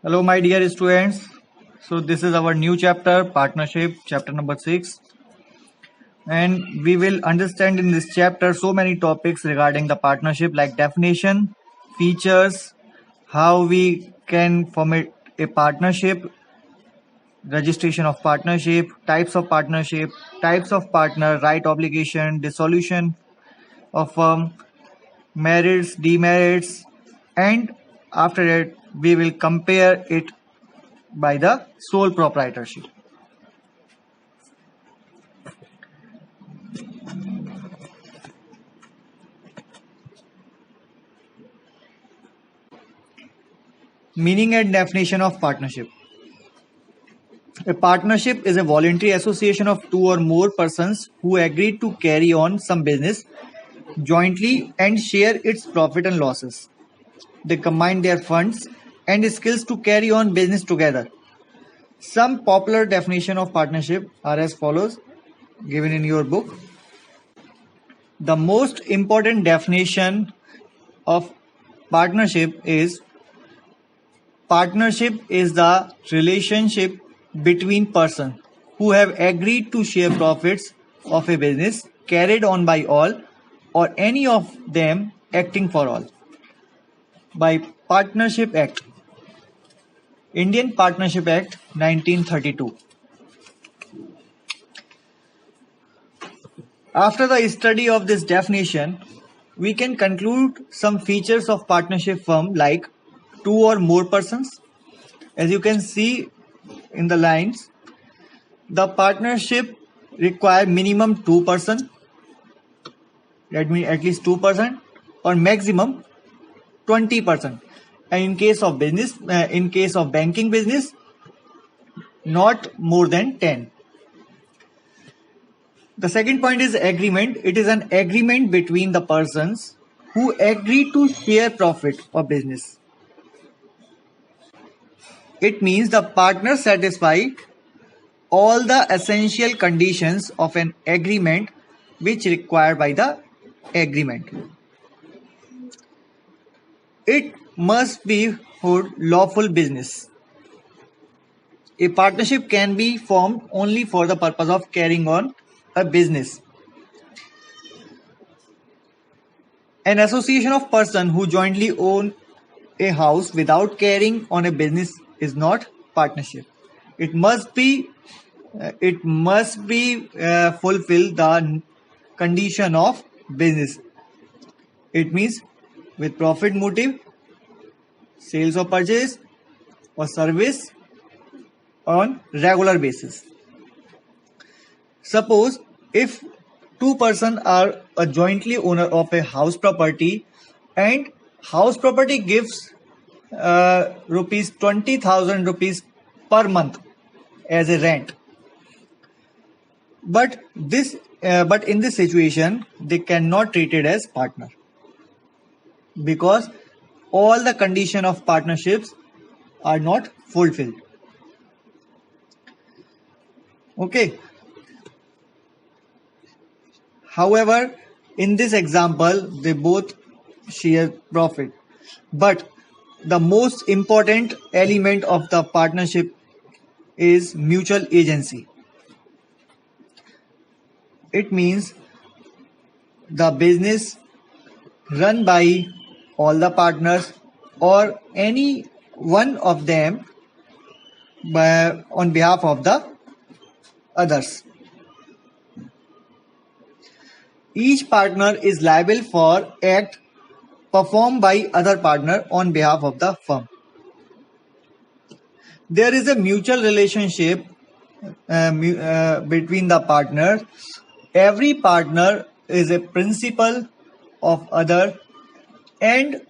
Hello, my dear students. So, this is our new chapter, partnership, chapter number 6. And we will understand in this chapter so many topics regarding the partnership, like definition, features, how we can form a partnership, registration of partnership, types of partner, right obligation, dissolution of firm, merits, demerits, and after that, we will compare it by the sole proprietorship. Meaning and definition of partnership. A partnership is a voluntary association of two or more persons who agree to carry on some business jointly and share its profit and losses. They combine their funds and skills to carry on business together. Some popular definition of partnership are as follows, given in your book. The most important definition of partnership is the relationship between persons who have agreed to share profits of a business carried on by all or any of them acting for all. By Partnership Act, Indian Partnership Act 1932. After the study of this definition, we can conclude some features of partnership firm like two or more persons. As you can see in the lines, the partnership require minimum 2%, that means at least 2%, or maximum 20%. And in case of banking business, not more than 10. The second point is agreement. It is an agreement between the persons who agree to share profit of business. It means the partners satisfy all the essential conditions of an agreement which required by the agreement. It must be for lawful business. A partnership can be formed only for the purpose of carrying on a business. An association of persons who jointly own a house without carrying on a business is not partnership. It must be fulfill the condition of business. It means with profit motive, sales or purchase or service on regular basis. Suppose if two persons are a jointly owner of a house property and house property gives rupees 20,000 rupees per month as a rent, but in this situation they cannot treat it as partner because all the condition of partnerships are not fulfilled. Okay. However, in this example, they both share profit. But the most important element of the partnership is mutual agency. It means the business run by all the partners or any one of them on behalf of the others. Each partner is liable for act performed by other partner on behalf of the firm. There is a mutual relationship between the partners. Every partner is a principal of other and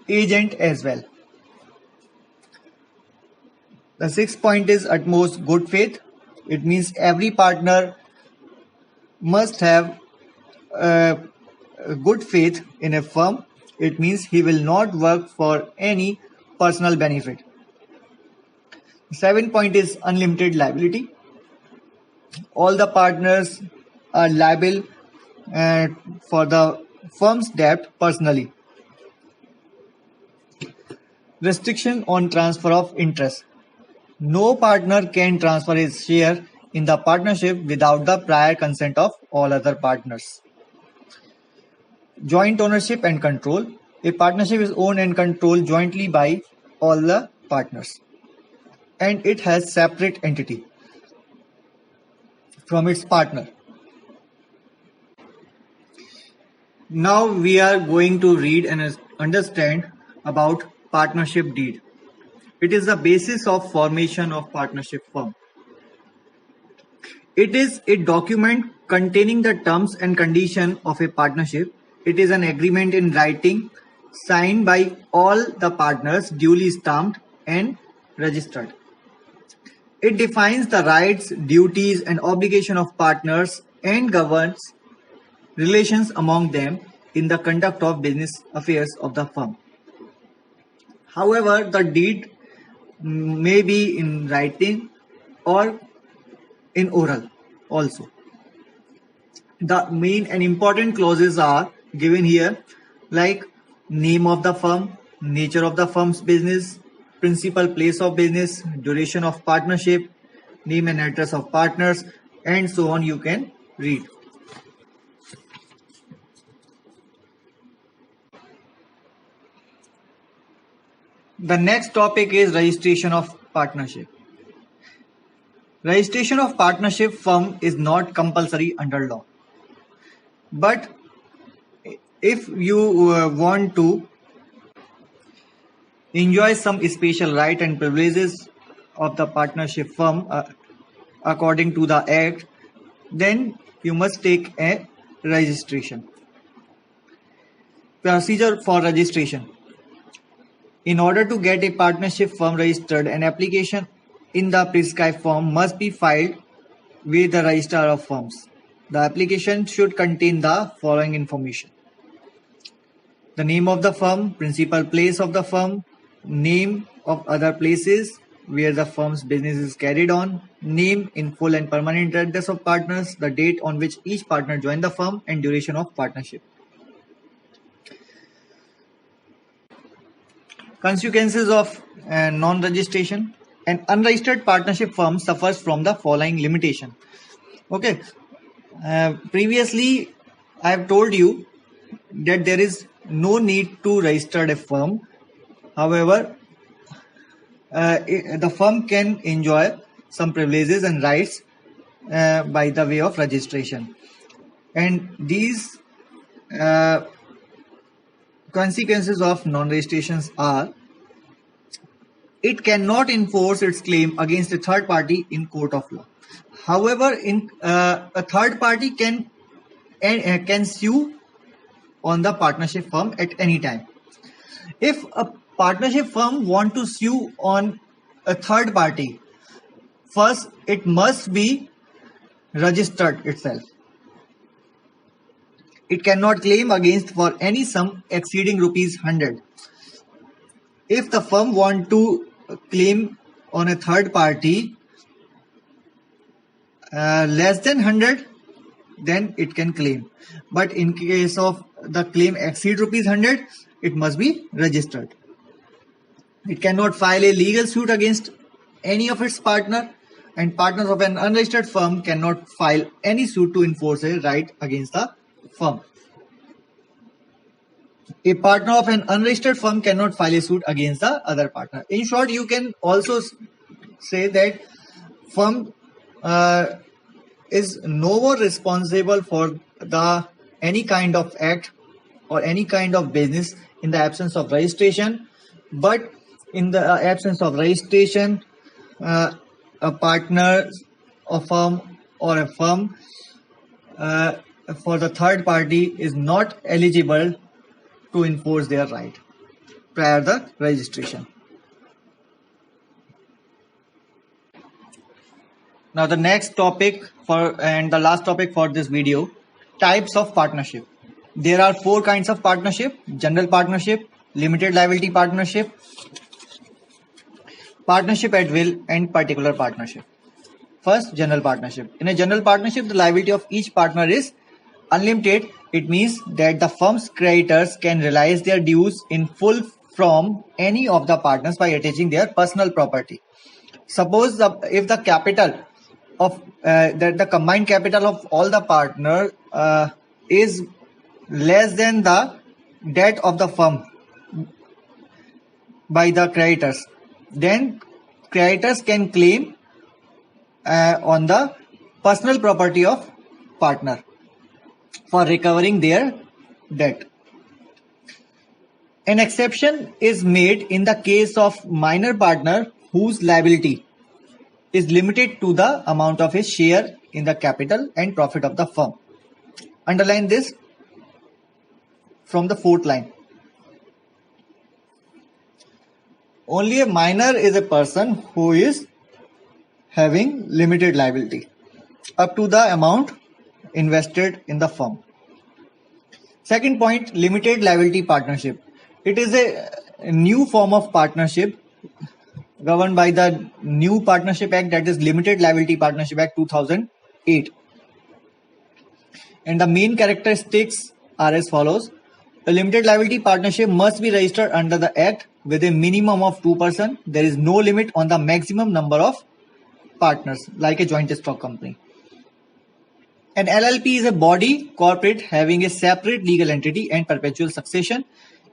agent as well. The sixth point is utmost good faith. It means every partner must have good faith in a firm. It means he will not work for any personal benefit. The seventh point is unlimited liability. All the partners are liable for the firm's debt personally. Restriction on transfer of interest. No partner can transfer his share in the partnership without the prior consent of all other partners. Joint ownership and control. A partnership is owned and controlled jointly by all the partners, and it has separate entity from its partner. Now we are going to read and understand about partnership deed. It is the basis of formation of partnership firm. It is a document containing the terms and conditions of a partnership. It is an agreement in writing signed by all the partners, duly stamped and registered. It defines the rights, duties and obligations of partners and governs relations among them in the conduct of business affairs of the firm. However, the deed may be in writing or in oral also. The main and important clauses are given here, like name of the firm, nature of the firm's business, principal place of business, duration of partnership, name and address of partners, and so on. You can read. The next topic is registration of partnership. Registration of partnership firm is not compulsory under law. But if you want to enjoy some special right and privileges of the partnership firm according to the Act, then you must take a registration. Procedure for registration. In order to get a partnership firm registered, an application in the prescribed form must be filed with the registrar of firms. The application should contain the following information: the name of the firm, principal place of the firm, name of other places where the firm's business is carried on, name in full and permanent address of partners, the date on which each partner joined the firm, and duration of partnership. Consequences of non-registration. An unregistered partnership firm suffers from the following limitation. Okay, previously I have told you that there is no need to register a firm. However, the firm can enjoy some privileges and rights by the way of registration, and these consequences of non-registrations are: it cannot enforce its claim against a third party in court of law. However, a third party can sue on the partnership firm at any time. If a partnership firm want to sue on a third party, first it must be registered itself. It cannot claim against for any sum exceeding ₹100. If the firm want to claim on a third party less than 100, then it can claim. But in case of the claim exceed ₹100, it must be registered. It cannot file a legal suit against any of its partner, and partners of an unregistered firm cannot file any suit to enforce a right against the firm. A partner of an unregistered firm cannot file a suit against the other partner. In short, you can also say that firm is no more responsible for any kind of act or any kind of business in the absence of registration. But in the absence of registration, a partner, a firm, or a firm for the third party is not eligible to enforce their right prior to the registration. Now the next topic and the last topic for this video: types of partnership. There are 4 kinds of partnership: general partnership, limited liability partnership, partnership at will, and particular partnership. First, general partnership. In a general partnership, the liability of each partner is unlimited. It means that the firm's creditors can realize their dues in full from any of the partners by attaching their personal property. Suppose if the capital of the combined capital of all the partners is less than the debt of the firm by the creditors, then creditors can claim on the personal property of partner for recovering their debt. An exception is made in the case of minor partner whose liability is limited to the amount of his share in the capital and profit of the firm. Underline this from the fourth line. Only a minor is a person who is having limited liability up to the amount invested in the firm. Second point, limited liability partnership. It is a new form of partnership governed by the new Partnership Act, that is Limited Liability Partnership Act 2008. And the main characteristics are as follows. A limited liability partnership must be registered under the Act with a minimum of 2 persons. There is no limit on the maximum number of partners like a joint stock company. An LLP is a body corporate having a separate legal entity and perpetual succession.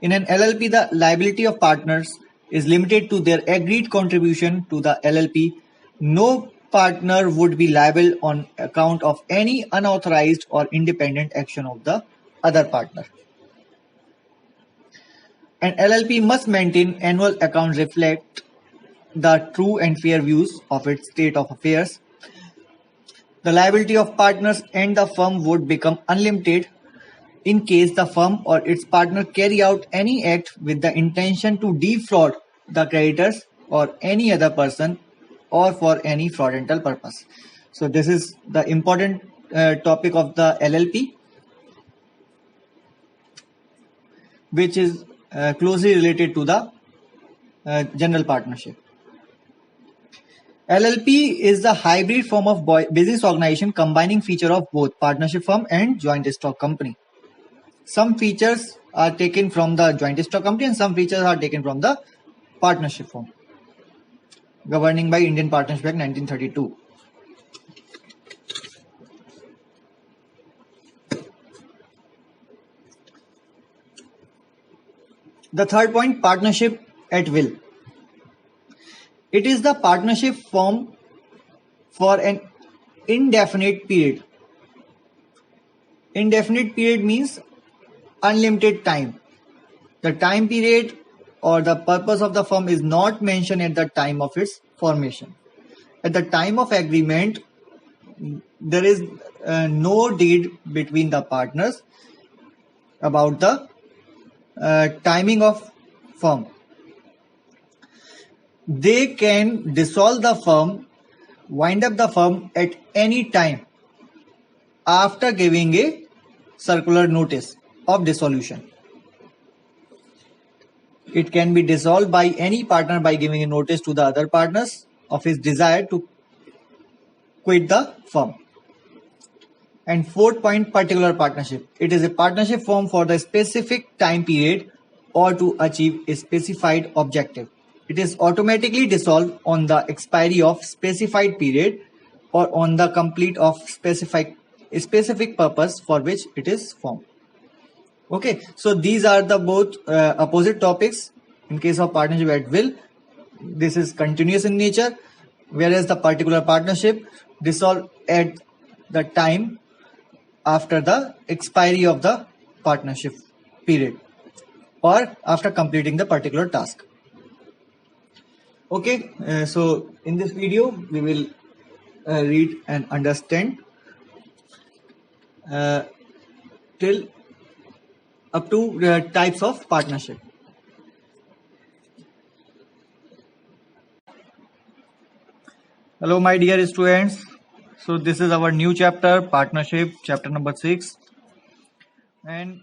In an LLP, the liability of partners is limited to their agreed contribution to the LLP. No partner would be liable on account of any unauthorized or independent action of the other partner. An LLP must maintain annual accounts reflect the true and fair views of its state of affairs. The liability of partners and the firm would become unlimited in case the firm or its partner carry out any act with the intention to defraud the creditors or any other person or for any fraudulent purpose. So this is the important topic of the LLP, which is closely related to the general partnership. LLP is the hybrid form of business organization combining feature of both partnership firm and joint stock company. Some features are taken from the joint stock company and some features are taken from the partnership firm, governing by Indian Partnership Act 1932. The third point, partnership at will. It is the partnership formed for an indefinite period. Indefinite period means unlimited time. The time period or the purpose of the firm is not mentioned at the time of its formation. At the time of agreement, there is no deed between the partners about the timing of firm. They can dissolve the firm, wind up the firm at any time after giving a circular notice of dissolution. It can be dissolved by any partner by giving a notice to the other partners of his desire to quit the firm. And fourth point, particular partnership. It is a partnership formed for the specific time period or to achieve a specified objective. It is automatically dissolved on the expiry of specified period or on the complete of specific purpose for which it is formed. Okay, so these are the both opposite topics. In case of partnership at will, this is continuous in nature, whereas the particular partnership dissolve at the time after the expiry of the partnership period or after completing the particular task. Okay, so in this video we will read and understand till up to types of partnership. Hello my dear students, so this is our new chapter, partnership, chapter number 6, and